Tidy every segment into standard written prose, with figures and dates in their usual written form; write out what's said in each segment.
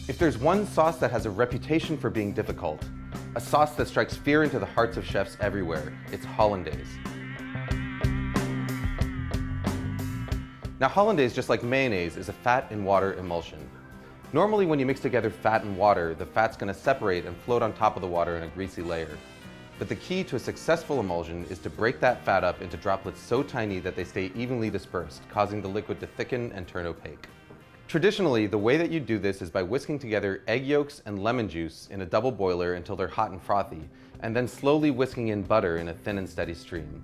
If there's one sauce that has a reputation for being difficult, a sauce that strikes fear into the hearts of chefs everywhere, it's Hollandaise. Now Hollandaise, just like mayonnaise, is a fat in water emulsion. Normally when you mix together fat and water, the fat's going to separate and float on top of the water in a greasy layer. But the key to a successful emulsion is to break that fat up into droplets so tiny that they stay evenly dispersed, causing the liquid to thicken and turn opaque. Traditionally, the way that you do this is by whisking together egg yolks and lemon juice in a double boiler until they're hot and frothy, and then slowly whisking in butter in a thin and steady stream.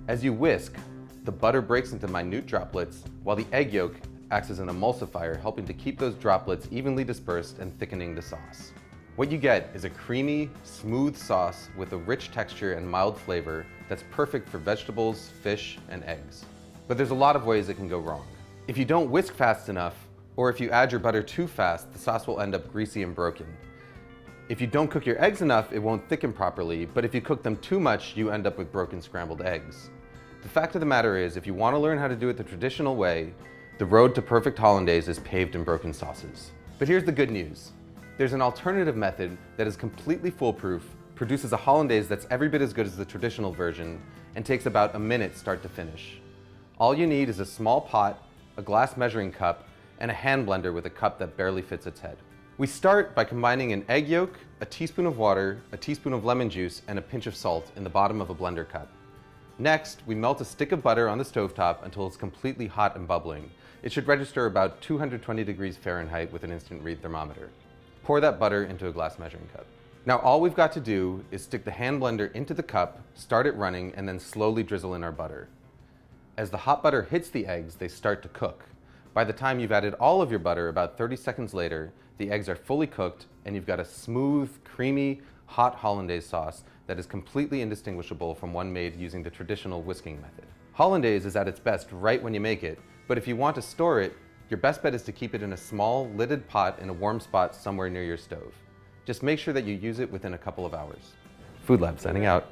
As you whisk, the butter breaks into minute droplets, while the egg yolk acts as an emulsifier, helping to keep those droplets evenly dispersed and thickening the sauce. What you get is a creamy, smooth sauce with a rich texture and mild flavor that's perfect for vegetables, fish, and eggs. But there's a lot of ways it can go wrong. If you don't whisk fast enough, or if you add your butter too fast, the sauce will end up greasy and broken. If you don't cook your eggs enough, it won't thicken properly, but if you cook them too much, you end up with broken scrambled eggs. The fact of the matter is, if you want to learn how to do it the traditional way, the road to perfect Hollandaise is paved in broken sauces. But here's the good news. There's an alternative method that is completely foolproof, produces a Hollandaise that's every bit as good as the traditional version, and takes about a minute start to finish. All you need is a small pot, a glass measuring cup, and a hand blender with a cup that barely fits its head. We start by combining an egg yolk, a teaspoon of water, a teaspoon of lemon juice, and a pinch of salt in the bottom of a blender cup. Next, we melt a stick of butter on the stovetop until it's completely hot and bubbling. It should register about 220 degrees Fahrenheit with an instant read thermometer. Pour that butter into a glass measuring cup. Now all we've got to do is stick the hand blender into the cup, start it running, and then slowly drizzle in our butter. As the hot butter hits the eggs, they start to cook. By the time you've added all of your butter, about 30 seconds later, the eggs are fully cooked and you've got a smooth, creamy, hot Hollandaise sauce that is completely indistinguishable from one made using the traditional whisking method. Hollandaise is at its best right when you make it, but if you want to store it, your best bet is to keep it in a small, lidded pot in a warm spot somewhere near your stove. Just make sure that you use it within a couple of hours. Food Lab signing out.